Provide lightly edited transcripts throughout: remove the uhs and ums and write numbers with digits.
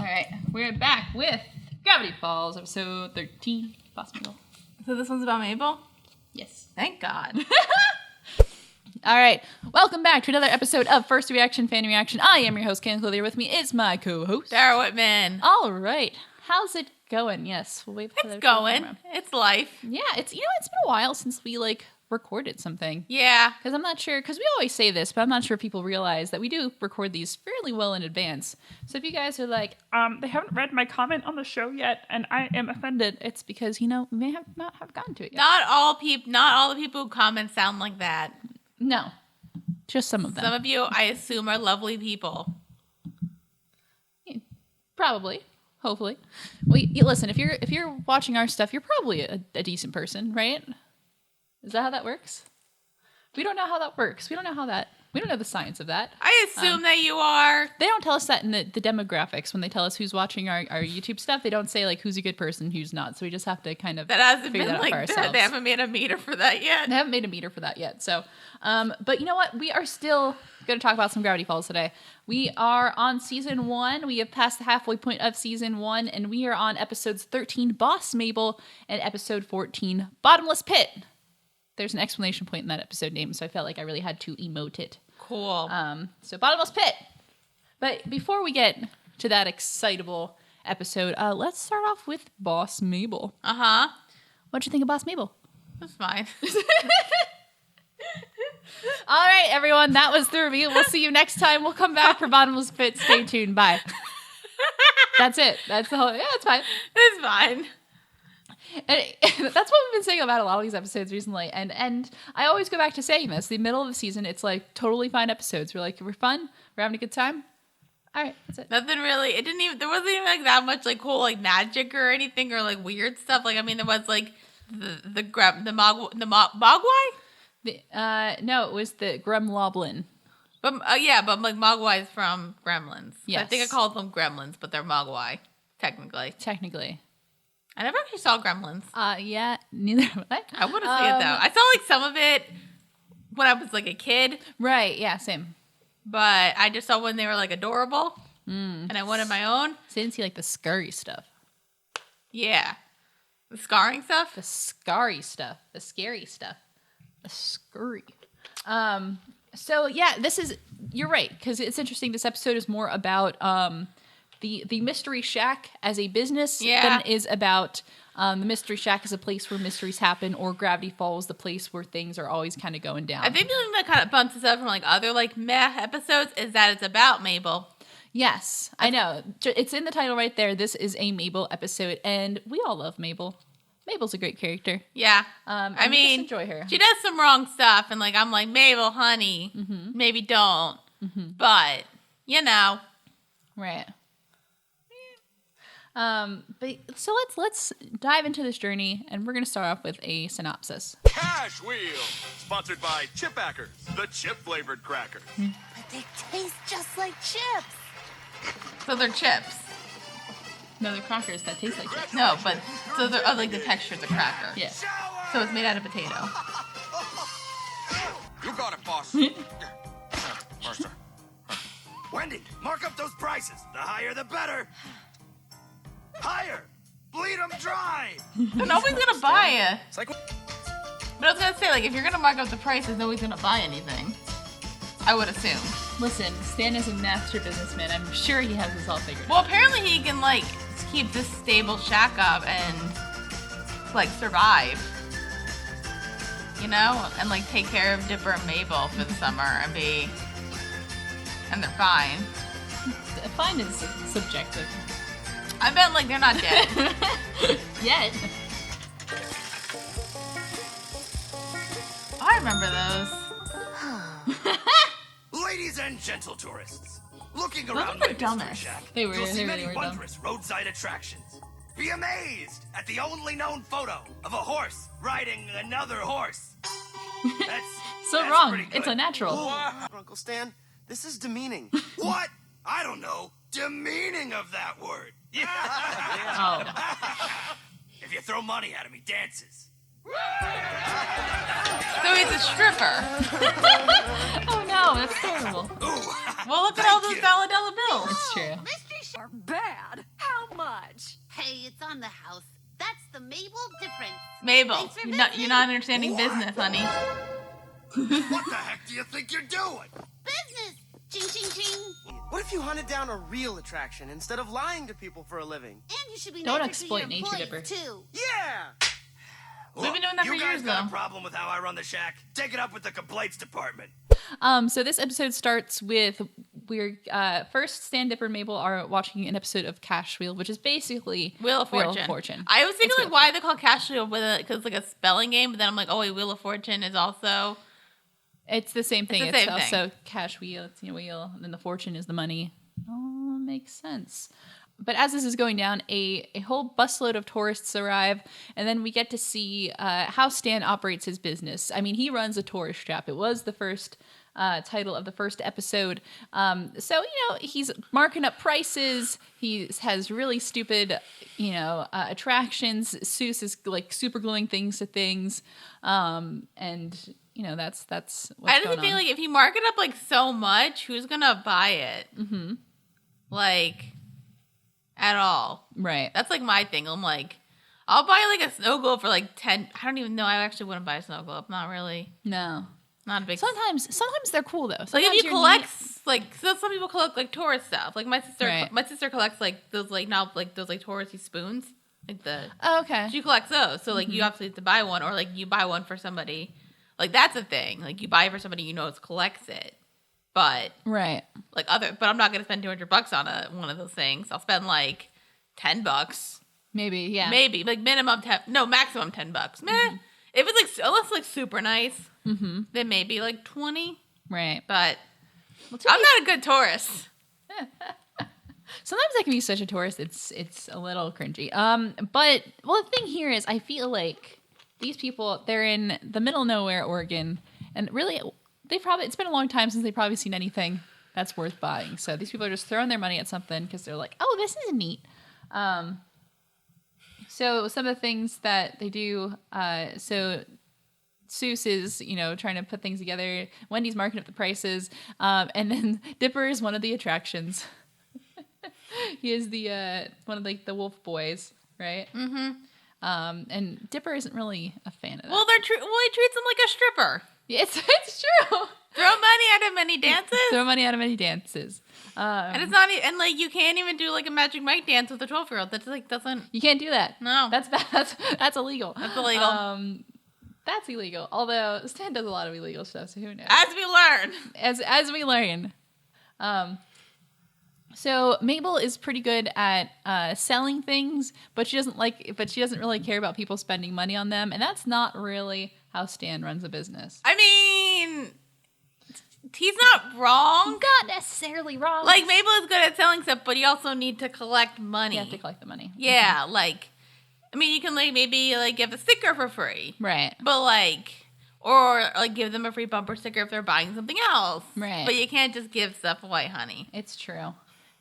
Alright, we're back with Gravity Falls, episode 13, Boss Mabel. So this one's about Mabel? Yes. Thank God. Alright, welcome back to another episode of First Reaction, Fan Reaction. I am your host, Cailin. Here with me is my co-host, Dara Whitman. Alright, how's it going? Yes, we'll wait for It's going. It's life. Yeah, it's been a while since we, recorded something. Yeah. Because I'm not sure, because we always say this, but I'm not sure if people realize that we do record these fairly well in advance. So if you guys are like, they haven't read my comment on the show yet, and I am offended, it's because, we may not have gotten to it yet. Not all the people who comment sound like that. No. Just some of them. Some of you, I assume, are lovely people. Yeah, probably. Hopefully. Well, listen, if you're watching our stuff, you're probably a decent person, right? Is that how that works? We don't know how that works. We don't know the science of that. I assume that you are. They don't tell us that in the demographics when they tell us who's watching our YouTube stuff. They don't say who's a good person, who's not. So we just have to kind of That hasn't figure been that out for ourselves. They haven't made a meter for that yet. They haven't made a meter for that yet. So, but you know what? We are still going to talk about some Gravity Falls today. We are on season 1. We have passed the halfway point of season 1, and we are on episodes 13, Boss Mabel, and episode 14, Bottomless Pit. There's an exclamation point in that episode name, so I felt like I really had to emote it. Cool. So Bottomless Pit. But before we get to that excitable episode, let's start off with Boss Mabel. Uh-huh. What'd you think of Boss Mabel? That's fine. All right, everyone, that was the review. We'll see you next time. We'll come back for Bottomless Pit. Stay tuned. Bye. That's it. That's the whole... Yeah, it's fine. It's fine. And that's what we've been saying about a lot of these episodes recently. And I always go back to saying this. The middle of the season, it's totally fine episodes. We're fun. We're having a good time. All right, that's it. Nothing really. There wasn't even that much cool magic or anything or weird stuff. There was the Mogwai? No, it was the Gremloblin. But Mogwai is from Gremlins. Yes. I think I called them Gremlins, but they're Mogwai, technically. I never actually saw Gremlins. Yeah, neither have I. I want to see it though. I saw some of it when I was a kid. Right, yeah, same. But I just saw when they were adorable. And I wanted my own. So I didn't see the scurry stuff. Yeah. The scarring stuff? The scary stuff. The scary stuff. The scurry. So yeah, you're right, because it's interesting. This episode is more about the Mystery Shack as a business than it is about the Mystery Shack as a place where mysteries happen, or Gravity Falls, the place where things are always kind of going down. I think the thing that kind of bumps us up from other meh episodes is that it's about Mabel. Yes, I know. It's in the title right there. This is a Mabel episode, and we all love Mabel. Mabel's a great character. Yeah. I mean, just enjoy her. She does some wrong stuff, and I'm like, Mabel, honey, maybe don't. But, Right. But so let's dive into this journey, and we're gonna start off with a synopsis. Cash Wheel, sponsored by Chip Backers, the chip-flavored crackers. But they taste just like chips. So they're chips. No, they're crackers that taste like chips. No, but so they're the texture's a cracker. Yeah. So it's made out of potato. You got it, boss. Martha. Wendy, mark up those prices. The higher, the better. Higher. Bleed them dry. So nobody's gonna buy it. It's like... But I was gonna say, if you're gonna mark up the prices, nobody's gonna buy anything. I would assume. Listen, Stan is a master businessman. I'm sure he has this all figured out. Well, apparently he can keep this stable shack up and survive. And take care of Dipper and Mabel for the summer and they're fine. Fine is subjective. I bet they're not dead. Yet. I remember those. Ladies and gentle tourists, looking Those around were my dumber. mystery shack, They were- you'll they see really many were dumb. wondrous roadside attractions. Be amazed at the only known photo of a horse riding another horse. So that's wrong. pretty good. It's unnatural. Uncle Stan, this is demeaning. What? I don't know. Demeaning of that word. Oh. If you throw money at him, he dances. So he's a stripper. Oh no, that's terrible. Ooh. Well, look at all those you. dollar bills. It's true. Mysteries are bad. Hey, it's on the house. That's the Mabel difference. Mabel, Thanks for you're not visiting. understanding business, honey. What the heck do you think you're doing? Business! Ching, ching, ching. What if you hunted down a real attraction instead of lying to people for a living? And you should be Don't nicer exploit to your nature, employees, Dipper. too. Yeah! We've been doing that you for guys years, got though. a problem with how I run the shack? Take it up with the complaints department. So this episode starts with first Stan, Dipper, and Mabel are watching an episode of Cash Wheel, which is basically Wheel of Fortune. I was thinking It's like Wheel why they call Cash Wheel with it because it's like a spelling game, but then I'm like, oh wait, Wheel of Fortune is also. It's the same thing. the same It's thing. also cash wheel. It's wheel, and then the fortune is the money. Oh, makes sense. But as this is going down, a whole busload of tourists arrive, and then we get to see how Stan operates his business. I mean, he runs a tourist trap. It was the first title of the first episode. So, he's marking up prices. He has really stupid, attractions. Seuss is like super gluing things to things. And that's what's I just going feel on. like if you mark it up like so much, who's gonna buy it? Mm-hmm. Like, at all. Right. That's like my thing. I'm like, I'll buy like a snow globe for like 10. I don't even know. I actually wouldn't buy a snow globe. Not really. No. Not a big. Sometimes they're cool though. Like Sometimes if you you're collect neat. like so some people collect like tourist stuff. Like my sister Right. collects like those like not like those like touristy spoons. Like the Oh, okay. she collects those. So like you obviously have to buy one or like you buy one for somebody. Like that's a thing. Like you buy it for somebody you know it collects it. But Right. but I'm not gonna spend $200 on one of those things. I'll spend like $10. Maybe, yeah. Maybe like maximum $10. Meh. If it's like unless like super nice, then maybe like 20. Right. But Well, I'm not a good tourist. Sometimes I can be such a tourist. It's a little cringy. But the thing here is, I feel like these people, they're in the middle of nowhere, Oregon, and really, it's been a long time since they've probably seen anything that's worth buying. So these people are just throwing their money at something because they're like, oh, this is neat. So some of the things that they do, so Seuss is, trying to put things together. Wendy's marking up the prices. And then Dipper is one of the attractions. He is the one of the wolf boys, right? Mm-hmm. And Dipper isn't really a fan of that. Well, he treats him like a stripper. It's true. Throw money at him and he dances. Throw money out of many dances. And it's not, and like you can't even do like a Magic Mike dance with a 12-year-old. That's like doesn't. You can't do that. No. That's bad. That's illegal. That's illegal. That's illegal. Although Stan does a lot of illegal stuff, so who knows? As we learn. As we learn. So Mabel is pretty good at selling things, but she doesn't really care about people spending money on them, and that's not really how Stan runs a business. I mean, he's not wrong. Not necessarily wrong. Like Mabel is good at selling stuff, but you also need to collect money. You have to collect the money. Yeah, like, I mean, you can like maybe like give a sticker for free, Right. but like, or like give them a free bumper sticker if they're buying something else. Right. But you can't just give stuff away, honey. It's true.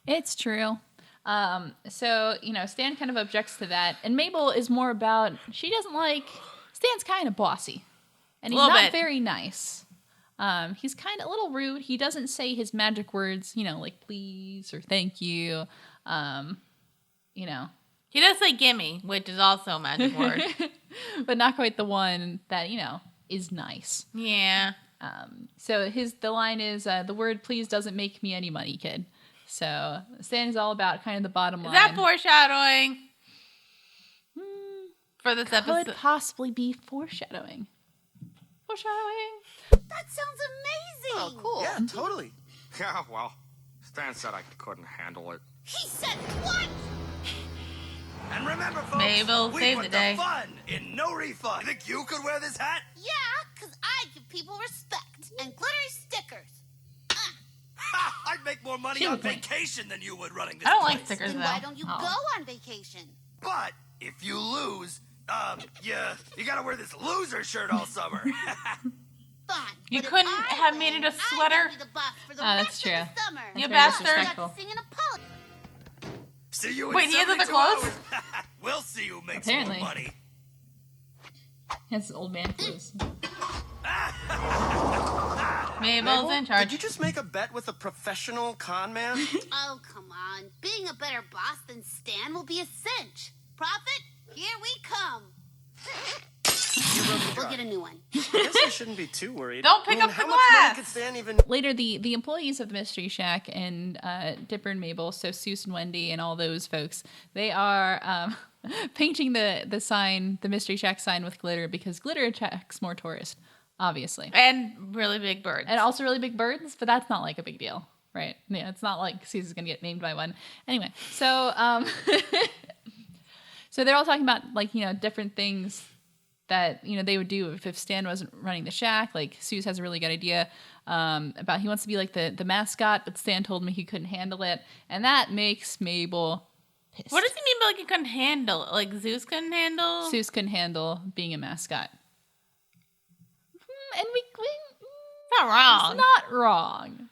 It's true. So, Stan kind of objects to that. And Mabel is more about, she doesn't like, Stan's kind of bossy. And he's Little not bit. very nice. He's kind of a little rude. He doesn't say his magic words, like please or thank you. He does say gimme, which is also a magic word. But not quite the one that, is nice. Yeah. So the line is, the word please doesn't make me any money, kid. So Stan is all about kind of the bottom line. Is that foreshadowing? For this episode? Could possibly be foreshadowing. Foreshadowing. That sounds amazing. Oh, cool. Yeah, totally. Yeah, well, Stan said I couldn't handle it. He said what? And remember, folks, Mabel, we save put the day. fun in no refund. You think you could wear this hat? Yeah, because I give people respect and glittery stickers. Ha! I'd make more money She on would win. vacation than you would running this I don't like place. stickers Then though. why don't you Oh. go on vacation? But if you lose, you gotta wear this loser shirt all summer. Fine. You but if couldn't I have win, made it a I sweater? can be the boss for the Oh, that's rest true. of the summer. You very bastard. disrespectful. Start singing a poem. See you in Wait, he has other 72 clothes? hours. We'll see who makes Apparently. more money. He has old man clothes. Mabel's in charge. Did you just make a bet with a professional con man? Oh, come on. Being a better boss than Stan will be a cinch. Prophet, here we come. We'll get a new one. I guess I shouldn't be too worried. Don't pick up the how much money glass. could Stan even... Later, the employees of the Mystery Shack and Dipper and Mabel, so Seuss and Wendy and all those folks, they are painting the sign, the Mystery Shack sign with glitter because glitter attracts more tourists, obviously. And really big birds. And also really big birds, but that's not like a big deal, right? Yeah, it's not like Seuss is going to get named by one. Anyway, so so they're all talking about, like, you know, different things that, you know, they would do if Stan wasn't running the shack. Like, Seuss has a really good idea about he wants to be like the mascot, but Stan told me he couldn't handle it. And that makes Mabel pissed. What does he mean by like he couldn't handle it? Like Zeus couldn't handle? Seuss couldn't handle being a mascot. And we It's not wrong. it's not wrong.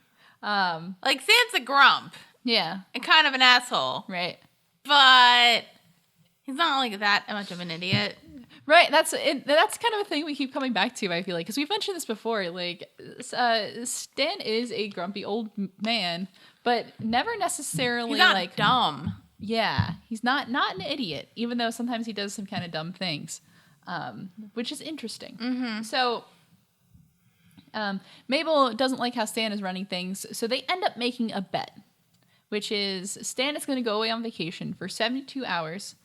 Like Stan's a grump Yeah, and kind of an asshole, right. but he's not like that much of an idiot. Right, that's it. That's kind of a thing we keep coming back to, I feel like, because we've mentioned this before. Like, Stan is a grumpy old man, but never necessarily He's not like dumb. Yeah, he's not an idiot, even though sometimes he does some kind of dumb things, which is interesting. Mm-hmm. So, Mabel doesn't like how Stan is running things, so they end up making a bet, which is Stan is going to go away on vacation for 72 hours.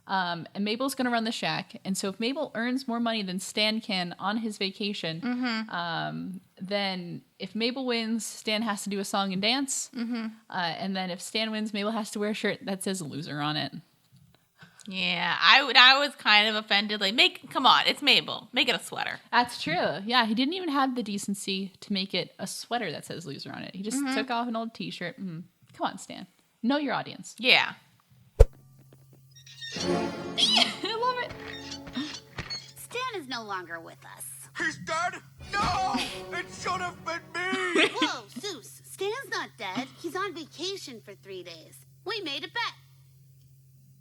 And Mabel's going to run the shack. And so if Mabel earns more money than Stan can on his vacation, then if Mabel wins, Stan has to do a song and dance. And then if Stan wins, Mabel has to wear a shirt that says loser on it. Yeah, I was kind of offended. Like, come on, it's Mabel. Make it a sweater. That's true. Yeah, he didn't even have the decency to make it a sweater that says loser on it. He just took off an old t-shirt. Come on, Stan. Know your audience. Yeah. I love it. Stan is no longer with us. He's dead? No! It should have been me! Whoa, Zeus. Stan's not dead. He's on vacation for 3 days. We made a bet.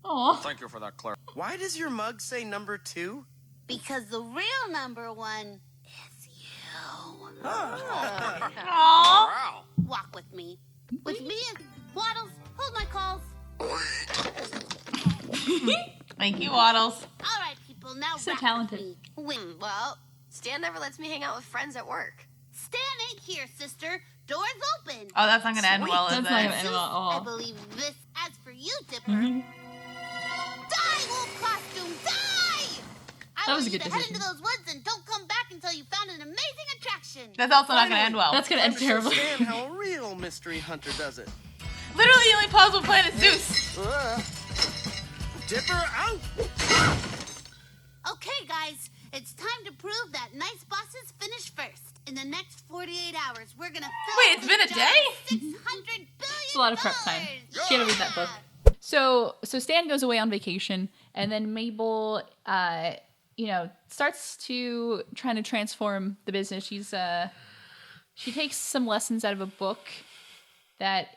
Aw. Thank you for that, Claire. Why does your mug say number 2? Because the real number 1 is you. Aww. Wow. Walk with me. With me and Waddles, hold my calls. Thank you, Waddles. All right, people, now So rap talented. with me. Win. Well, Stan never lets me hang out with friends at work. Stan ain't here, sister. Doors open. Oh, that's not going to end well, is That's not it? gonna end well at I all. believe this. As for you, Dipper. Die, wolf costume, die! I That was want a you good to head decision. into those woods and don't come back until you found an amazing attraction. That's also not going to end well. That's gonna end Time to show terribly. Stan how a real mystery hunter does it. Literally the only plausible plan is Zeus. Dipper out! Okay, guys, it's time to prove that nice bosses finish first. In the next 48 hours, we're gonna fill Wait, it's been a this day? jar with $600 billion. It's a lot of prep time. She had to read that book. So Stan goes away on vacation, and then Mabel, starts to trying to transform the business. She takes some lessons out of a book that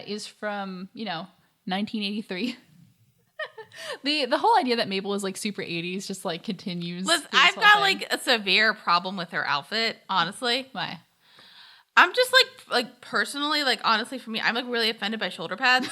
is from 1983. The whole idea that Mabel is like super 80s just like continues. Listen, through this I've whole got thing. like a severe problem with her outfit, honestly. Why? I'm just like personally, like honestly for me, I'm like really offended by shoulder pads.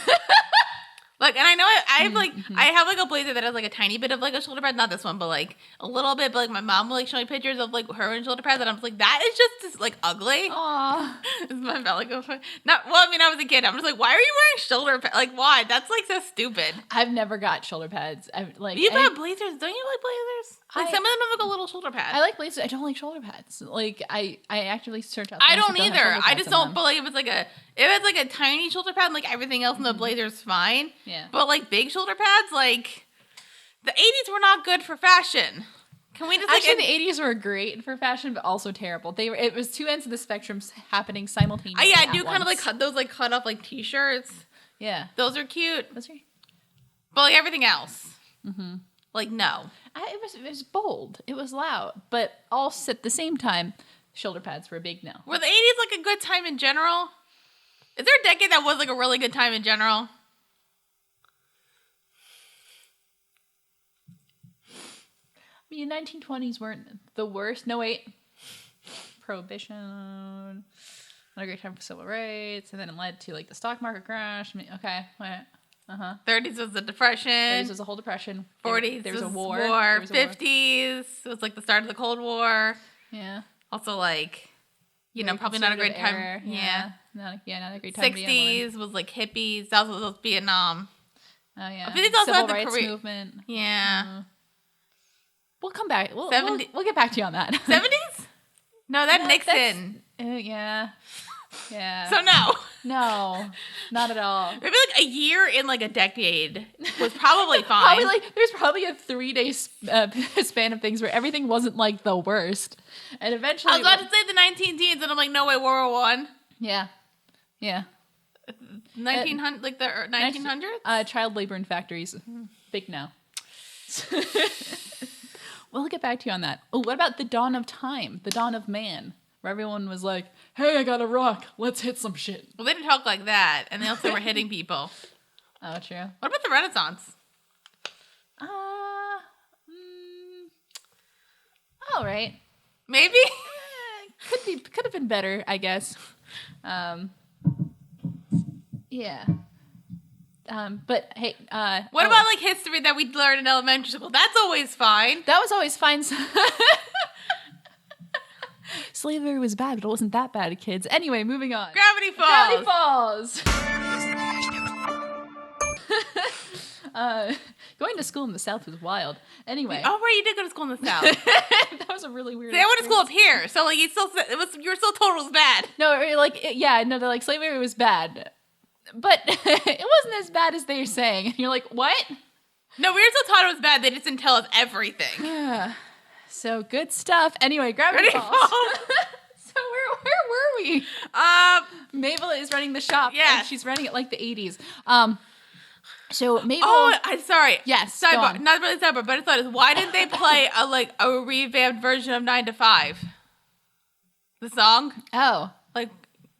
Like, and I know I have like I have like a blazer that has like a tiny bit of like a shoulder pad, not this one, but like a little bit. But like my mom will like show me pictures of like her in shoulder pads, and I'm just like, that is just like ugly. Aw. Is my belly go for not? Well, I mean, I was a kid. I'm just like, why are you wearing shoulder pads? Like, why? That's like so stupid. I've never got shoulder pads. I've like You I- have blazers, don't you like blazers? Like some of them have like a little shoulder pad. I like blazers. I don't like shoulder pads. Like I actively search out. I things don't that have either. shoulder I pads just on don't. them. But like, if it's like a tiny shoulder pad, and like everything else in the blazer's fine. Yeah. But like big shoulder pads, like the 80s were not good for fashion. Can we just like? Actually, the 80s were great for fashion, but also terrible. It was two ends of the spectrum happening simultaneously. I at do kind of like once. cut those like cut off like t-shirts. Yeah, Those are cute. that's right. But like everything else, like no. It was bold. It was loud, but all at the same time, shoulder pads were a big no. Were the 80s like a good time in general? Is there a decade that was like a really good time in general? I mean, 1920s weren't the worst. No, wait. Prohibition, not a great time for civil rights, and then it led to like the stock market crash. Okay, 30s was the Depression. 30s was a whole depression. 40s there was a war. war. There was a war. 50s was like the start of the Cold War. Yeah. Also, like, Very probably not a great time. conservative era. Not a great time. 60s was like hippies. That was Vietnam. Oh yeah. 50s also Civil had the rights Korea- movement. Yeah. We'll come back. We'll 70 we'll get back to you on that. 70s? No, that's No, Nixon. Yeah. Yeah. So no. No, not at all. Maybe like a year in like a decade was probably fine. Probably like there's probably a 3-day span of things where everything wasn't like the worst, and eventually I was about to say the 19 teens, and I'm like, no way, World War One. Yeah. 1900, like the 1900s. Child labor in factories, big no. We'll get back to you on that. Oh, what about the dawn of time, the dawn of man, where everyone was like, "Hey, I got a rock. Let's hit some shit." Well, they didn't talk like that, and they also were hitting people. Oh, true. What about the Renaissance? All right. Maybe. Could have been better, I guess. Yeah. But hey, What about like history that we learned in elementary school? That's always fine. that was always fine. Slavery was bad, but it wasn't that bad, kids. Anyway, moving on. Gravity Falls. Gravity Falls. Going to school in the South was wild. Anyway, Oh, right, you did go to school in the South. that was a really weird. See, I went to school up here, so like you were still told it was bad. No, they're like slavery was bad, but it wasn't as bad as they're saying. And you're like, what? No, we were still taught it was bad. They just didn't tell us everything. So good stuff. Anyway, Gravity Falls. So where were we? Mabel is running the shop. Yeah. And she's running it like the 80s. So Mabel. Oh, I'm sorry. Yes, go Sidebar. on. Not really sidebar, but I thought is why didn't they play a revamped version of 9 to 5? The song? Oh, Like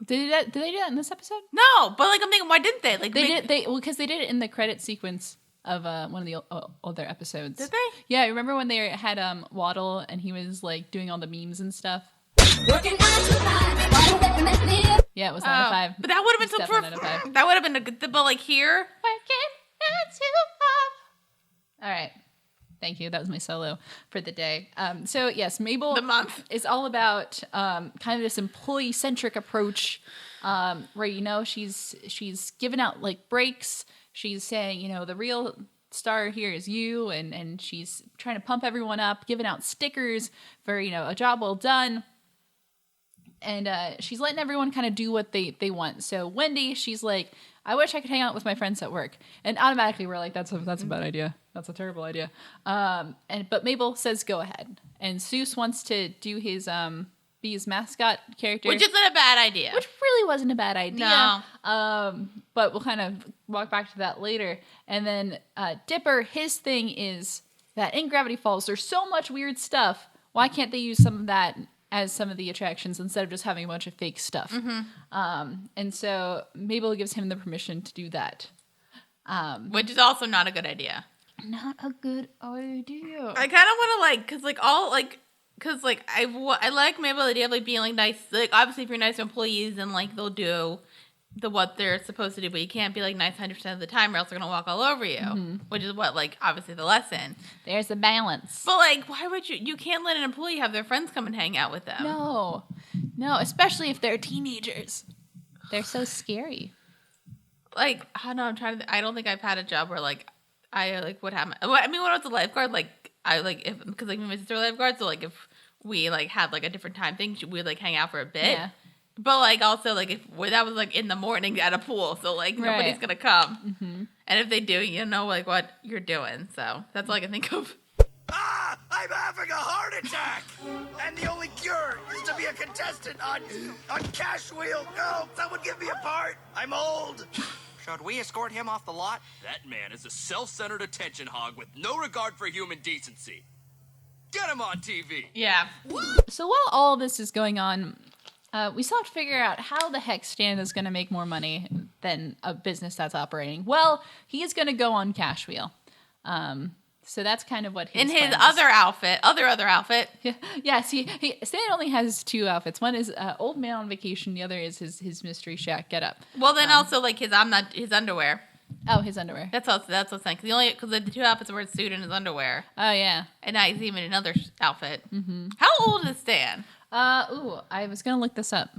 did they do that in this episode? no, but like I'm thinking, why didn't they? Like Because they did it in the credit sequence of one of the older episodes. Did they? Yeah, remember when they had Waddle and he was like doing all the memes and stuff? Yeah, it was 9 to 5. But that would have been It's so definitely 9 to 5. That would have been a good. But like here, Working 9 to 5. All right. Thank you. That was my solo for the day. So yes, Mabel The month. is all about kind of this employee-centric approach where, she's giving out like breaks. She's saying, the real star here is you, and she's trying to pump everyone up, giving out stickers for, a job well done. And she's letting everyone kind of do what they want. So Wendy, she's like, I wish I could hang out with my friends at work. And automatically we're like, that's a bad idea. That's a terrible idea. But Mabel says go ahead. And Seuss wants to do his be his mascot character. which isn't a bad idea. Which really wasn't a bad idea. No. But we'll kind of walk back to that later. And then Dipper, his thing is that in Gravity Falls, there's so much weird stuff. Why can't they use some of that as some of the attractions instead of just having a bunch of fake stuff? Mm-hmm. And so Mabel gives him the permission to do that. Which is also not a good idea. Not a good idea. I kind of want to because I like Mabel's idea of like being like nice. Like obviously, if you're nice to employees, then like they'll do what they're supposed to do, but you can't be like nice 100% of the time, or else they're gonna walk all over you. Which is what like obviously the lesson. There's a balance. But like, why would you can't let an employee have their friends come and hang out with them? No, especially if they're teenagers. They're so scary. Like I don't know. I don't think I've had a job where like I like what happened. I mean, when I was a lifeguard, like I like if because like my sister was a lifeguard, so like if we like had like a different time thing, we'd like hang out for a bit. Yeah. But like also like if that was like in the morning at a pool, so like nobody's gonna come. And if they do, you know like what you're doing. So that's all I can think of. Ah! I'm having a heart attack! And the only cure is to be a contestant on Cash Wheel. No, someone give me a part. I'm old. Should we escort him off the lot? That man is a self-centered attention hog with no regard for human decency. Get him on TV. Yeah. So while all this is going on, we still have to figure out how the heck Stan is going to make more money than a business that's operating. Well, he is going to go on Cash Wheel. So that's kind of what in his friends- other outfit. Yes, Stan only has 2 outfits. One is old man on vacation. The other is his mystery shack getup. Well, then also like his underwear. Oh, his underwear. That's what's saying. Because the 2 outfits were his suit and his underwear. Oh yeah. And now he's even another outfit. Mm-hmm. How old is Stan? I was gonna look this up.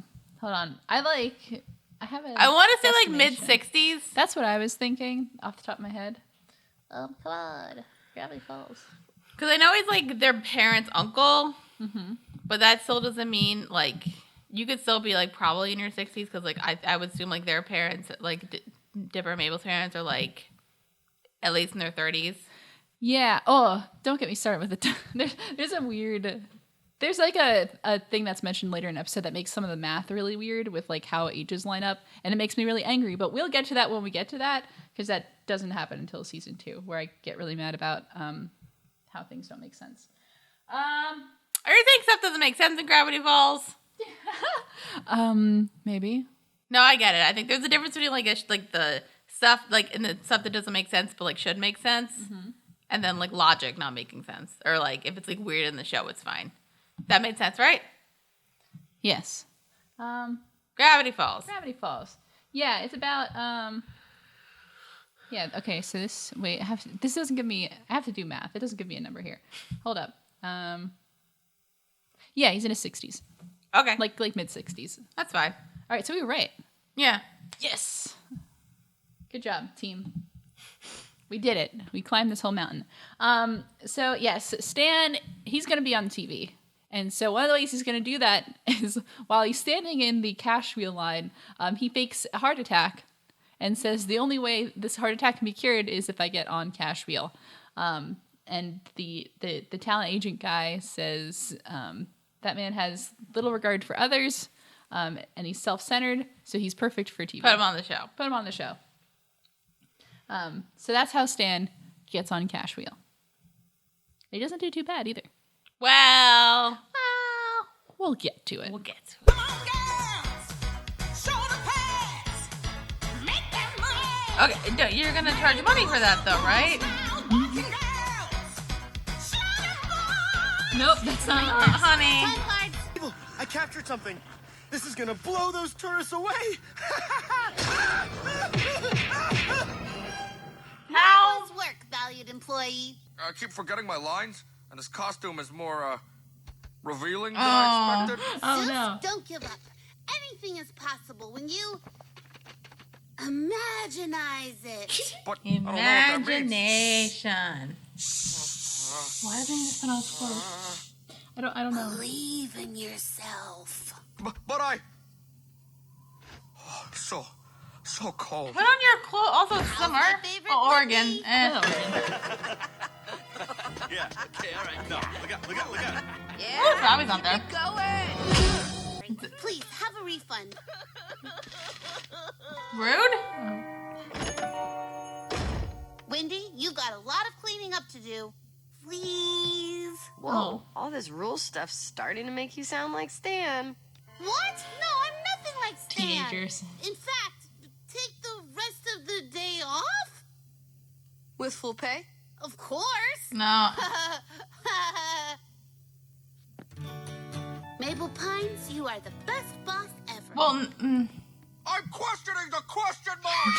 Hold on. I have a. I want to say like guesstimation. mid-60s. That's what I was thinking off the top of my head. Come on, Gravity Falls. Because I know he's like their parents' uncle, but that still doesn't mean like you could still be like probably in your 60s. Because like I would assume like their parents, like Dipper and Mabel's parents, are like at least in their 30s. Yeah. Oh, don't get me started with it. There's a weird. There's like a thing that's mentioned later in the episode that makes some of the math really weird with like how ages line up, and it makes me really angry. But we'll get to that when we get to that, because that doesn't happen until season 2, where I get really mad about how things don't make sense. Are you saying stuff doesn't make sense in Gravity Falls? Maybe. No, I get it. I think there's a difference between like the stuff like in the stuff that doesn't make sense but like should make sense, and then like logic not making sense, or like if it's like weird in the show, it's fine. That made sense, right? Yes. Gravity Falls. Gravity Falls. Yeah, it's about yeah, okay, so this this doesn't give me I have to do math. It doesn't give me a number here. Hold up. Yeah, he's in his 60s. Okay. Like mid 60s. That's fine. All right, so we were right. Yeah. Yes. Good job, team. We did it. We climbed this whole mountain. So yes, Stan, he's going to be on TV. And so one of the ways he's going to do that is while he's standing in the cash wheel line, he fakes a heart attack and says the only way this heart attack can be cured is if I get on cash wheel. And the talent agent guy says that man has little regard for others, and he's self-centered, so he's perfect for TV. Put him on the show. Put him on the show. So that's how Stan gets on cash wheel. He doesn't do too bad either. Well, We'll get to it. we'll get to it. Okay, no, you're gonna charge money for that though, right? Nope, that's not Oh, honey. Time cards. Mabel, I captured something. This is gonna blow those tourists away. How? Nice work, valued employee. I keep forgetting my lines, and this costume is more, revealing than I expected. Oh, Just no. don't give up. Anything is possible when you imaginize it. But I don't know what that means. Imagination. Why are they just not close? I don't know. Believe in yourself. But I... Oh, so cold. Put on your clothes. Also, it's summer. my favorite Oh, Oregon. movie? Yeah. Okay, all right. No, look out. Oh, Robbie's not there. Please have a refund. Rude? Wendy, you've got a lot of cleaning up to do. Please. Whoa, all this rule stuff's starting to make you sound like Stan. What? No, I'm nothing like Stan. Teenagers. In fact, take the rest of the day off? With full pay? Of course. No. Mabel Pines, you are the best boss ever. Well, I'm questioning the question mark!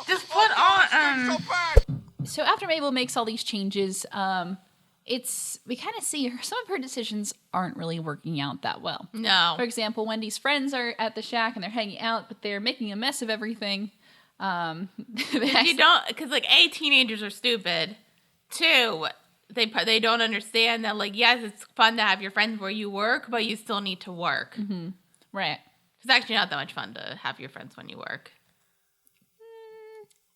just put on. So bad! So after Mabel makes all these changes, we kind of see some of her decisions aren't really working out that well. No. For example, Wendy's friends are at the shack and they're hanging out, but they're making a mess of everything. You don't, because like A, teenagers are stupid. 2, they don't understand that like yes, it's fun to have your friends where you work, but you still need to work. Mm-hmm. Right. It's actually not that much fun to have your friends when you work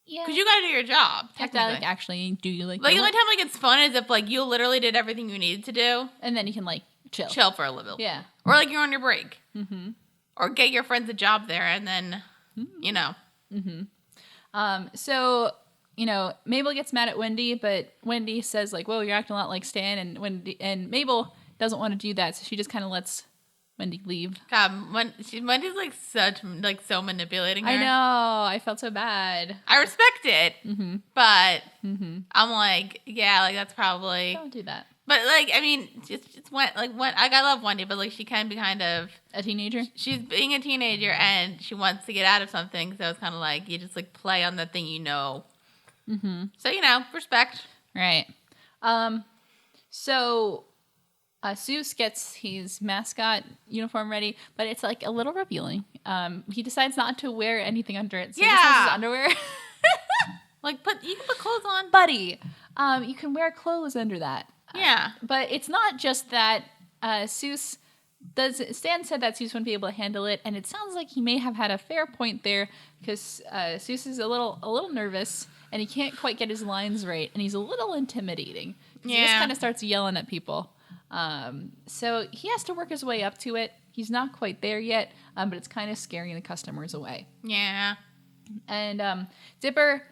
Yeah. because you got to do your job. You have to Technically. like actually do you Like the only time like it's fun is if like you literally did everything you needed to do, and then you can like chill. chill for a little. Yeah. Or like you're on your break. Mm-hmm. Or get your friends a job there, and then you know. So, Mabel gets mad at Wendy, but Wendy says like, "Whoa, you're acting a lot like Stan," and Mabel doesn't want to do that, so she just kind of lets Wendy leave. God, Wendy's like so manipulating her. I know. I felt so bad. I respect it, but I'm like, yeah, like that's probably. Don't do that. But like, I mean, it's when I gotta love Wendy, but like she can be kind of a teenager. She's being a teenager and she wants to get out of something, so it's kind of like you just like play on the thing you know. So respect. Right. So Seuss gets his mascot uniform ready, but it's like a little revealing. He decides not to wear anything under it. So he just has his underwear. Like you can put clothes on, buddy. You can wear clothes under that. Yeah. But it's not just that. Seuss Stan said that Seuss wouldn't be able to handle it, and it sounds like he may have had a fair point there because Seuss is a little nervous and he can't quite get his lines right, and he's a little intimidating. Yeah. He just kind of starts yelling at people. So he has to work his way up to it. He's not quite there yet, but it's kind of scaring the customers away. Yeah. And Dipper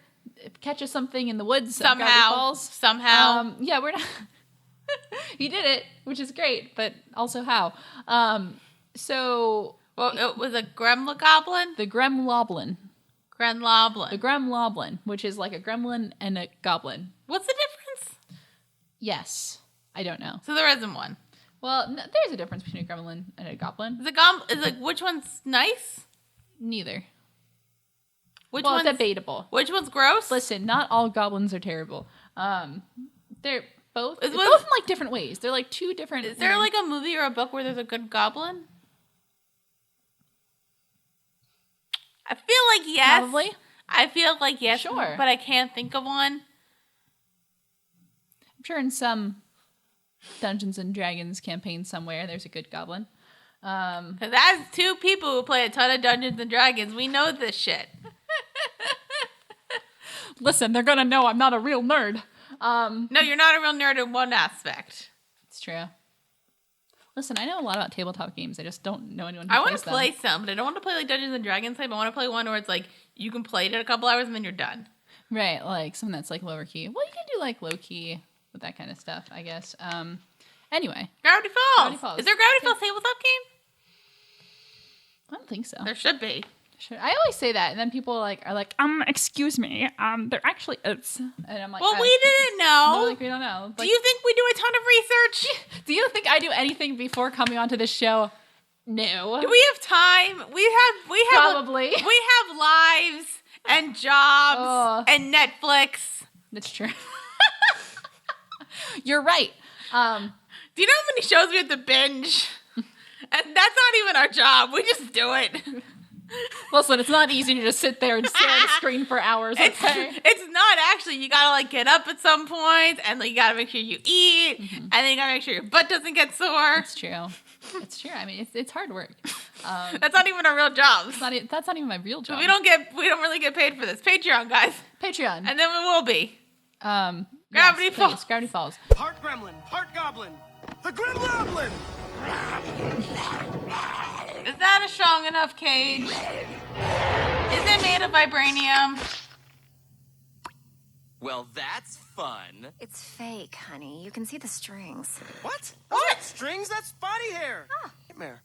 catches something in the woods. Somehow. Yeah, we're not. He did it, which is great, but also how? Well, it was a gremlin-goblin? The gremloblin. Gremloblin. The gremloblin, which is like a gremlin and a goblin. What's the difference? Yes. I don't know. So there isn't one. Well, there's a difference between a gremlin and a goblin. Is like which one's nice? Neither. Which one's debatable. Which one's gross? Listen, not all goblins are terrible. They're both in like different ways. They're like two different. Is there like a movie or a book where there's a good goblin? I feel like yes. Probably. I feel like yes. Sure. But I can't think of one. I'm sure in some Dungeons and Dragons campaign somewhere there's a good goblin. Cause that's two people who play a ton of Dungeons and Dragons. We know this shit. Listen, they're gonna know I'm not a real nerd. No, you're not a real nerd in one aspect. It's true. Listen, I know a lot about tabletop games. I just don't know anyone who I plays want to play some, but I don't want to play like Dungeons and Dragons type. I want to play one where it's like you can play it in a couple hours and then you're done. Right, like something that's like lower key. Well, you can do like low key with that kind of stuff, I guess. Anyway. Gravity Falls. Is there a Gravity Falls tabletop game? I don't think so. There should be. Sure. I always say that, and then people are like, excuse me, there actually is. And I'm like, well, we didn't know. No, like, we don't know. Like, do you think we do a ton of research? Do you think I do anything before coming onto this show? No. Do we have time? We have probably. We have lives and jobs and Netflix. That's true. You're right. Do you know how many shows we have to binge? And that's not even our job. We just do it. Listen, it's not easy to just sit there and stare at a screen for hours. Okay? It's not actually. You gotta like get up at some point, and like, you gotta make sure you eat, and then you gotta make sure your butt doesn't get sore. It's true. It's true. I mean, it's hard work. That's not even our real job. That's not even my real job. We don't really get paid for this. Patreon, guys. Patreon. And then we will be. Gravity Falls. Gravity Falls. Part gremlin, part goblin. The Gremloblin! Is that a strong enough cage? Is it made of vibranium? Well, that's fun. It's fake, honey. You can see the strings. What? What? Strings? That's body hair. Ah. Nightmare.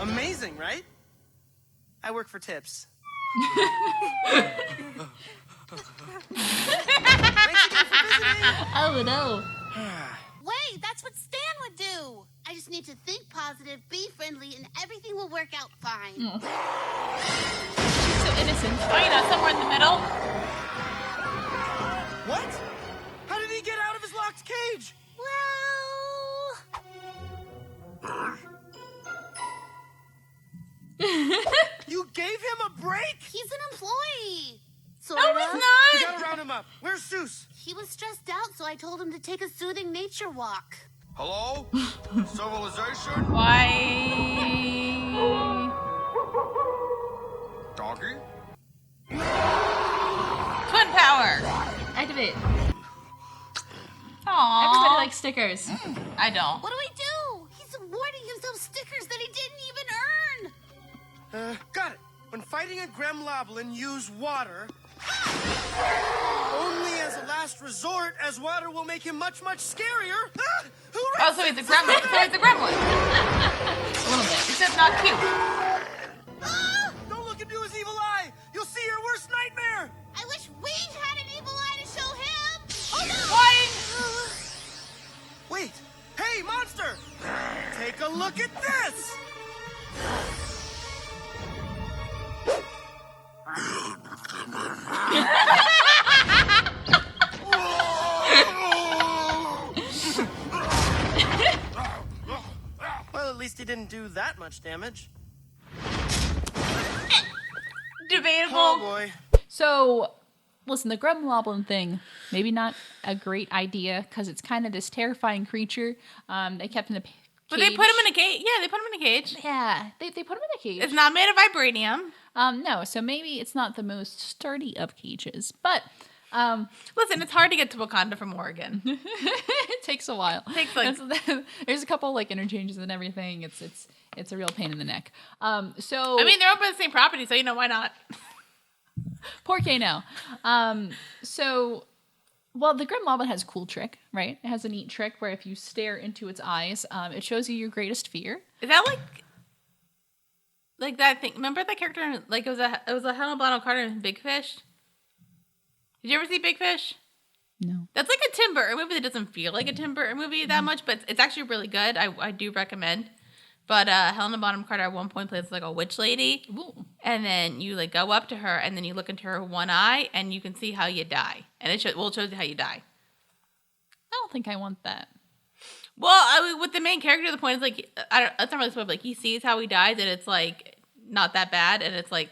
Amazing, right? I work for tips. Oh no. Wait, that's what Stan would do. I just need to think positive, be friendly, and everything will work out fine. She's so innocent. Oh, somewhere in the middle. What? How did he get out of his locked cage? Well... You gave him a break? He's an employee. No, he's not. You gotta round him up. Where's Seuss? He was stressed out, so I told him to take a soothing nature walk. Hello? Civilization? Why? Doggy? Twin power. Activate. Aww. Everybody likes stickers. I don't. What do I do? He's awarding himself stickers that he didn't even earn. Got it. When fighting a Gremloblin, use water only as a last last resort, as water will make him much, much scarier. Ah, who Oh, so he's a gremlin. So he's a gremlin. A little bit. He's just not cute. Ah! Don't look into his evil eye. You'll see your worst nightmare. I wish we had an evil eye to show him. Oh no! Wait. Hey, monster. Take a look at this. Well, at least he didn't do that much damage. Debatable. Oh boy. So, listen, the Gremlin thing, maybe not a great idea because it's kind of this terrifying creature. They kept in a cage. But they put him in a cage. Yeah, they put him in a cage. Yeah, they put him in a cage. It's not made of vibranium. No, so maybe it's not the most sturdy of cages, but Listen, it's hard to get to Wakanda from Oregon. it takes a while. It takes like there's a couple like interchanges and everything. It's a real pain in the neck. So I mean, they're owned by the same property, so you know why not? Poor Kano. So, well, the Grim Goblin has a cool trick, right? It has a neat trick where if you stare into its eyes, it shows you your greatest fear. Is that like that thing? Remember that character? Like it was a Helena Bonham Carter in Big Fish. Did you ever see Big Fish? No. That's like a Tim Burton movie that doesn't feel like a Tim Burton movie that much, but it's actually really good. I do recommend. But Helena Bonham Carter at one point plays like a witch lady. Ooh. And then you like go up to her and then you look into her one eye and you can see how you die. And it shows you how you die. I don't think I want that. Well, I mean, with the main character, the point is like, that's not really spoiler, but like he sees how he dies and it's like not that bad. And it's like,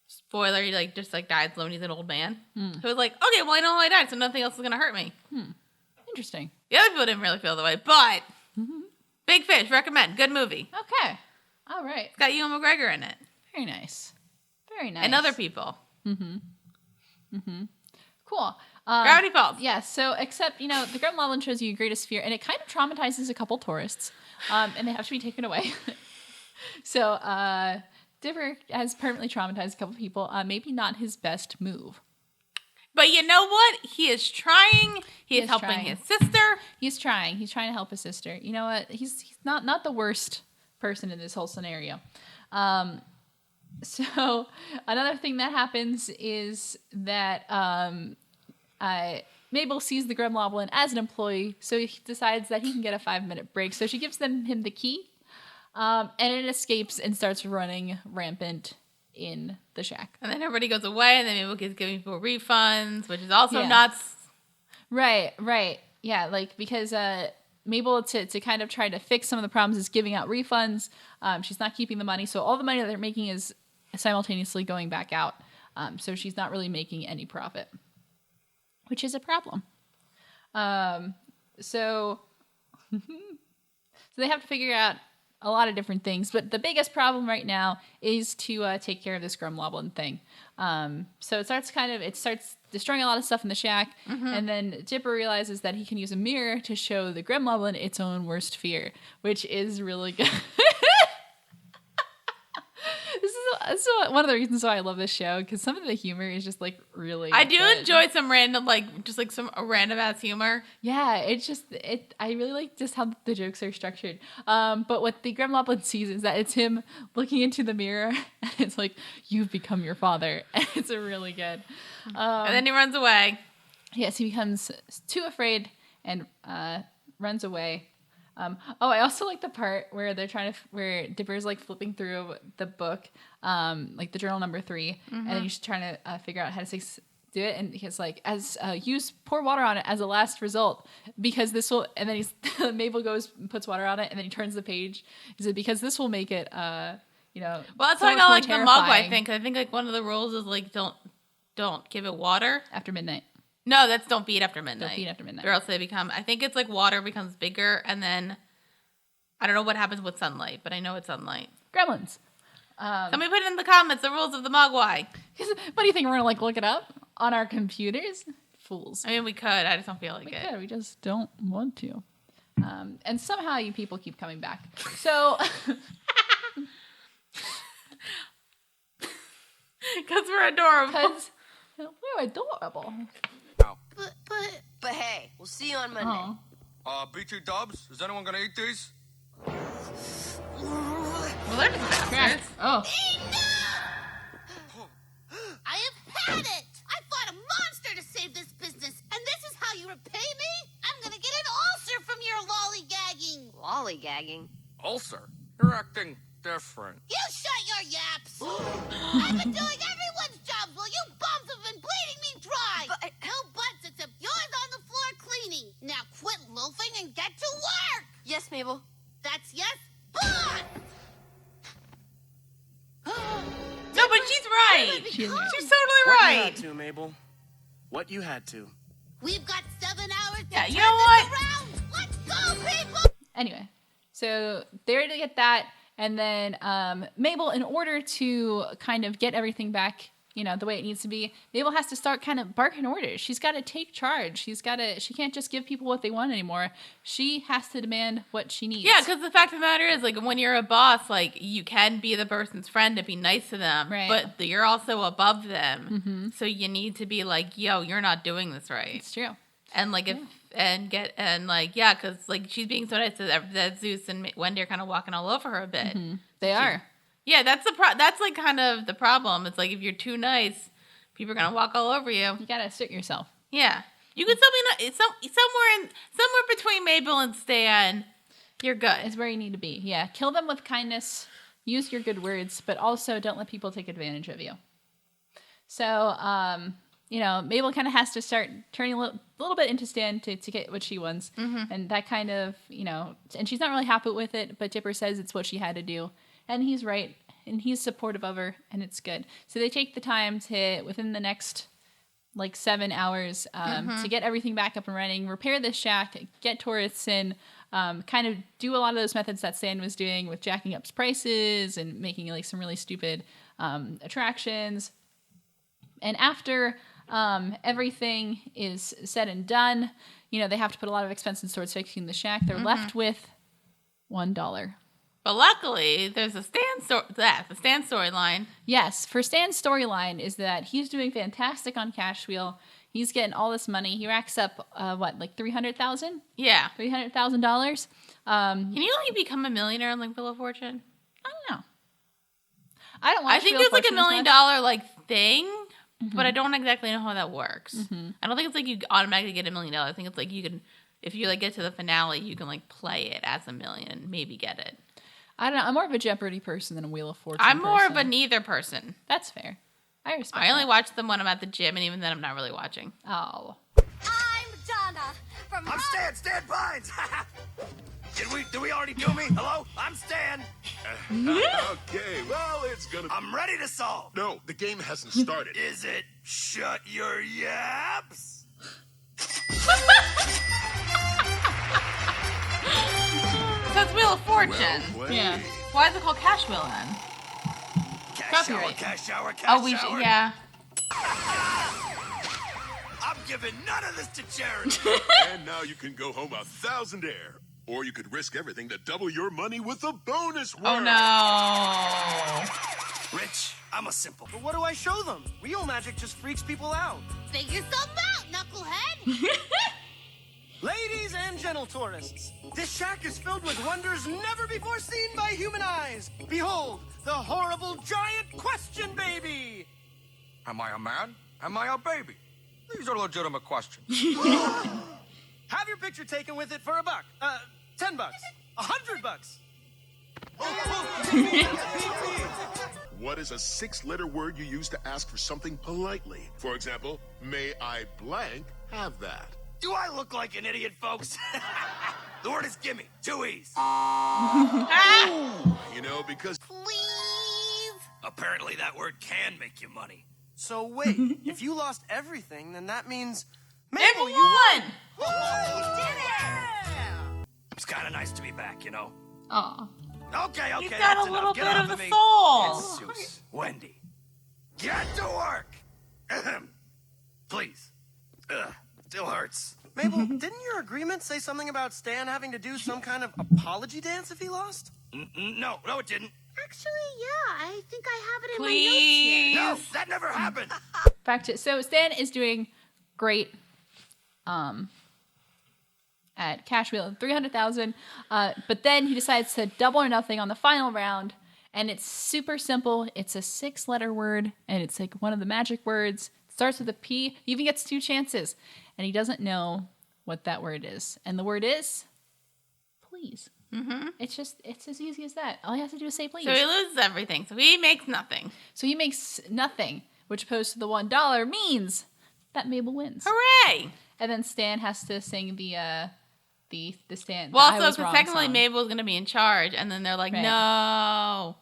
spoiler, he like just like dies when he's an old man. So it's like, okay, well I know how I died, so nothing else is gonna hurt me. Interesting. The other people didn't really feel the way, but Big Fish, recommend, good movie. Okay. All right. It's got Ewan McGregor in it. Very nice. Very nice. And other people. Cool. Gravity Falls. Yeah, so except, the Grim Goblin shows you your greatest fear, and it kind of traumatizes a couple tourists, and they have to be taken away. So, Dipper has permanently traumatized a couple people. Maybe not his best move. But you know what? He is trying. He is helping his sister. He's trying. He's trying to help his sister. You know what? He's not the worst person in this whole scenario. So another thing that happens is that Mabel sees the Grim Goblin as an employee, so he decides that he can get a 5-minute break. So she gives him the key, and it escapes and starts running rampant in the shack. And then everybody goes away, and then Mabel gets giving people refunds, which is also Yeah. nuts. Right. Yeah, like, because Mabel, to kind of try to fix some of the problems, is giving out refunds. She's not keeping the money, so all the money that they're making is simultaneously going back out. So she's not really making any profit, which is a problem. So they have to figure out a lot of different things, but the biggest problem right now is to take care of this Grim Goblin thing. So it starts destroying a lot of stuff in the shack, and then Dipper realizes that he can use a mirror to show the Grim Goblin its own worst fear, which is really good. This is one of the reasons why I love this show, because some of the humor is just like really I do good. enjoy some random, some random ass humor. Yeah, I really like just how the jokes are structured. But what the Grim Goblin sees is that it's him looking into the mirror, and it's like, you've become your father. And it's really good. And then he runs away. Yes, he becomes too afraid and runs away. I also like the part where where Dipper's like flipping through the book, like the journal number 3, and then he's trying to figure out how to do it, and he's like, pour water on it as a last result, because this will, and then Mabel goes and puts water on it, and then he turns the page. He said, because this will make it, Well, that's so why I much got more like the Mogwai terrifying. thing. 'Cause I think like one of the rules is like don't give it water after midnight. No, that's don't feed after midnight. Don't feed after midnight. Or else they become. I think it's like water becomes bigger, and then I don't know what happens with sunlight, but I know it's sunlight. Gremlins. Somebody put it in the comments the rules of the Mogwai. What do you think, we're gonna look it up on our computers? Fools. I mean, we could. I just don't feel like We it. could. We just don't want to. And somehow you people keep coming back. So Because we're adorable. we're adorable. But We'll see you on Monday. Oh. BT Dubs, is anyone gonna eat these? Well, they're just bastards. Oh. I have had it! I fought a monster to save this business, and this is how you repay me? I'm gonna get an ulcer from your lollygagging! Lollygagging? Ulcer? You're acting different. You shut your yaps! I've been doing everyone's jobs while you bums have been bleeding me dry! But no butts except yours on the floor cleaning! Now quit loafing and get to work! Yes, Mabel. That's yes, but... No, but she's right. She's totally What you right. had to, Mabel. What you had to. We've got 7 hours to Yeah, turn you know what? this around! Let's go, people! Anyway, so they're to get that, and then Mabel, in order to kind of get everything back, you know, the way it needs to be, Mabel has to start kind of barking orders. She's got to take charge. She can't just give people what they want anymore. She has to demand what she needs. Yeah, because the fact of the matter is, like, when you're a boss, like, you can be the person's friend and be nice to them, Right. but you're also above them. So you need to be like, yo, you're not doing this right. It's true. And, like, because, like, she's being so nice that Zeus and Wendy are kind of walking all over her a bit. They are. Yeah, that's like kind of the problem. It's like if you're too nice, people are gonna walk all over you. You got to assert yourself. Yeah, you could still be somewhere between Mabel and Stan. You're good. Is where you need to be. Yeah. Kill them with kindness. Use your good words, but also don't let people take advantage of you. So, you know, Mabel kind of has to start turning a little bit into Stan to get what she wants. And that kind of, you know, and she's not really happy with it, but Dipper says it's what she had to do. And he's right, and he's supportive of her, and it's good. So they take the time to, within the next, like, 7 hours, to get everything back up and running, repair this shack, get tourists in, kind of do a lot of those methods that Stan was doing with jacking up prices and making, like, some really stupid attractions. And after everything is said and done, you know, they have to put a lot of expenses towards fixing the shack. They're left with $1. But luckily, there's the Stan storyline. Yes, for Stan's storyline is that he's doing fantastic on Cash Wheel. He's getting all this money. He racks up like $300,000? Yeah. $300,000. Can you like become a millionaire on like Wheel of Fortune? I don't know. I don't watch I think Wheel of there's like Fortune $1 as million much. like thing, but I don't exactly know how that works. I don't think it's like you automatically get $1 million. I think it's like you can, if you like get to the finale, you can like play it as $1 million and maybe get it. I don't know. I'm more of a Jeopardy person than a Wheel of Fortune I'm more person. of a neither person. That's fair. I respect I only that. watch them when I'm at the gym, and even then I'm not really watching. Oh. I'm Donna from I'm Stan Pines. Did we already do me? Hello? I'm Stan. Okay, well, it's gonna... I'm ready to solve. No, the game hasn't started. Is it shut your yaps? So it's Wheel of Fortune. Well played. Yeah. Why is it called Cash Wheel then? Cash Copyright. shower. Yeah. I'm giving none of this to charity. And now you can go home 1,000 air. Or you could risk everything to double your money with a bonus word. Oh no. Rich, I'm a simple. But what do I show them? Real magic just freaks people out. Figure something out, knucklehead! Ladies and gentle tourists, this shack is filled with wonders never before seen by human eyes. Behold, the horrible giant question baby. Am I a man? Am I a baby? These are legitimate questions. Have your picture taken with it for $1. $10. $100. What is a 6-letter word you use to ask for something politely? For example, may I blank have that? Do I look like an idiot, folks? The word is gimme. 2 E's. You know, because... Please? Apparently that word can make you money. So wait, if you lost everything, then that means... Mabel, Mabel, you won! It's kind of nice to be back, you know? Aw. Okay, He's got that's a little enough. Get bit off of the me. soul. Jesus, Wendy, get to work. Ahem. Please. Still hurts. Mabel, didn't your agreement say something about Stan having to do some kind of apology dance if he lost? No, it didn't. Actually, yeah, I think I have it in Please. my No, notes here. that never happened. Back to so Stan is doing great. at Cash Wheel and 300,000. But then he decides to double or nothing on the final round, and it's super simple. It's a 6-letter word, and it's like one of the magic words. It starts with a P. He even gets 2 chances, and he doesn't know what that word is. And the word is please. Mm-hmm. It's as easy as that. All he has to do is say please. So he loses everything. So he makes nothing. So he makes nothing, which opposed to the $1 means that Mabel wins. Hooray! And then Stan has to sing the Stan. Well, I so Was Wrong technically song. Mabel's going to be in charge, and then they're like, Right. no.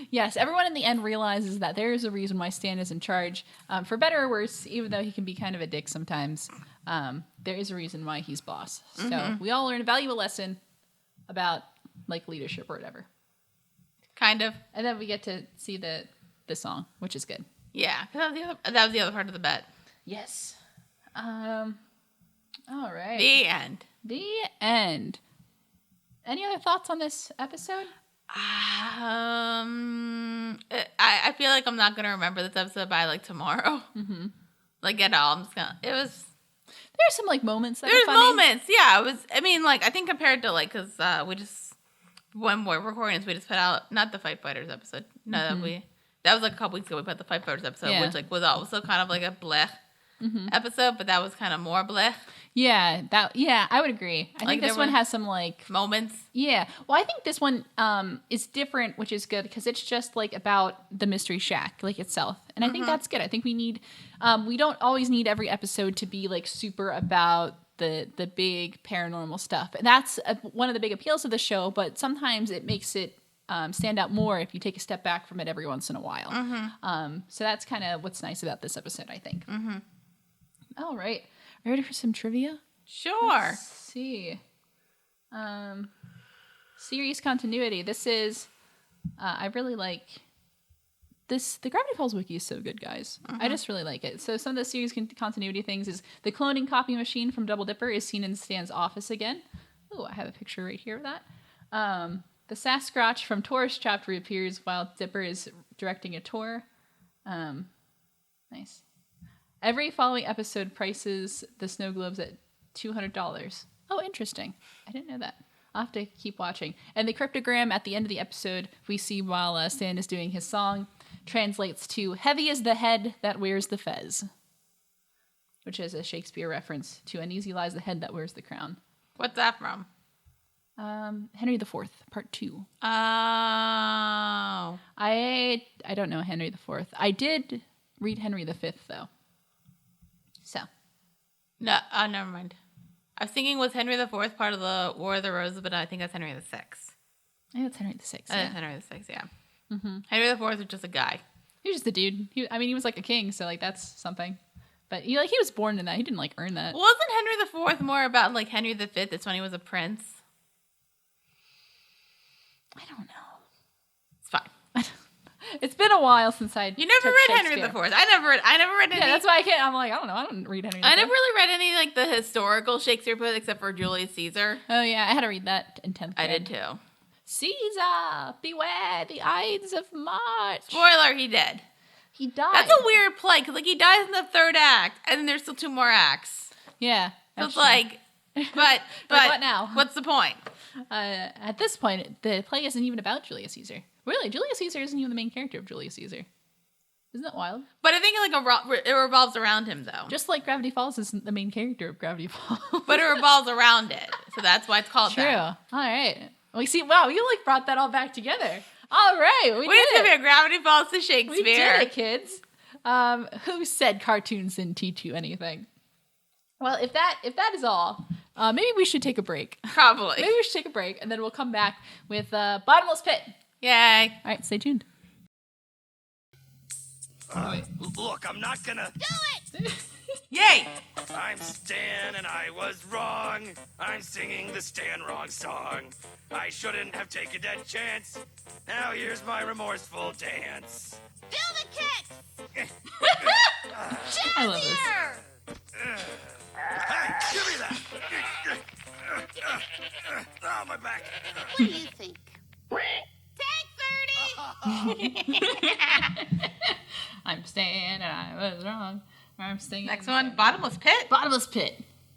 Yes, everyone in the end realizes that there is a reason why Stan is in charge. For better or worse, even though he can be kind of a dick sometimes, there is a reason why he's boss. So we all learn a valuable lesson about like leadership or whatever. Kind of. And then we get to see the song, which is good. Yeah, 'cause that was the other part of the bet. Yes. All right. The end. The end. Any other thoughts on this episode? I feel like I'm not gonna remember this episode by like tomorrow. Mm-hmm. Like at all. I'm just gonna. It was. There's some like moments. That There's are funny. moments. Yeah. It was. I mean, like I think compared to like because we just when we're recording this, we just put out not the Fight Fighters episode. No, that was like a couple weeks ago. We put the Fight Fighters episode, which like was also kind of like a blech episode, but that was kind of more blech. Yeah, I would agree. I think this one has some like moments. Yeah. Well, I think this one is different, which is good because it's just like about the Mystery Shack like itself. And I think that's good. I think we need we don't always need every episode to be like super about the big paranormal stuff. And that's one of the big appeals of the show, but sometimes it makes it stand out more if you take a step back from it every once in a while. So that's kind of what's nice about this episode, I think. All right. Are you ready for some trivia? Sure. Let's see. Series continuity. This is, I really like this. The Gravity Falls wiki is so good, guys. I just really like it. So some of the series continuity things is the cloning copy machine from Double Dipper is seen in Stan's office again. Oh, I have a picture right here of that. The Sasquatch from Tourist Trap reappears while Dipper is directing a tour. Nice. Every following episode prices the snow globes at $200. Oh, interesting. I didn't know that. I'll have to keep watching. And the cryptogram at the end of the episode we see while Stan is doing his song translates to "Heavy is the head that wears the fez," which is a Shakespeare reference to "Uneasy lies the head that wears the crown." What's that from? Henry IV, Part 2. Oh. I don't know Henry IV. I did read Henry V, though. So. No, never mind. I was thinking was Henry IV part of the War of the Roses, but I think that's Henry VI. I think it's Henry VI. Yeah. Henry VI, yeah. Henry IV was just a guy. He was just a dude. He was like a king, so like that's something. But he was born in that. He didn't like earn that. Wasn't Henry IV more about like Henry V? It's when he was a prince. I don't know. It's fine. It's been a while since I. You never read Henry IV. I never read any. Yeah, that's why I can't. I'm like, I don't know. I don't read Henry. I never really read any like the historical Shakespeare books except for Julius Caesar. Oh yeah, I had to read that in 10th grade. I did too. Caesar, beware the Ides of March. Spoiler: he did. He died. That's a weird play because like he dies in the 3rd act, and then there's still 2 more acts. Yeah. So it's like, but what now? What's the point? At this point, the play isn't even about Julius Caesar. Really, Julius Caesar isn't even the main character of Julius Caesar. Isn't that wild? But I think it revolves around him though. Just like Gravity Falls isn't the main character of Gravity Falls. But it revolves around it, so that's why it's called True. that. All right. We see. Wow, you like brought that all back together. All right, we did just it. give Gravity Falls to Shakespeare. We did it, kids. Who said cartoons didn't teach you anything? Well, if that is all, maybe we should take a break. Probably. Maybe we should take a break, and then we'll come back with Bottomless Pit. Yay. All right, stay tuned. Look, I'm not gonna... Do it! Yay! I'm Stan and I was wrong. I'm singing the Stan wrong song. I shouldn't have taken that chance. Now here's my remorseful dance. Do the kick! I love this. Hey, give me that! Oh, my back. What do you think? Take 30! I'm Stan and I was wrong. I'm singing. Next one, Bottomless Pit. Bottomless Pit.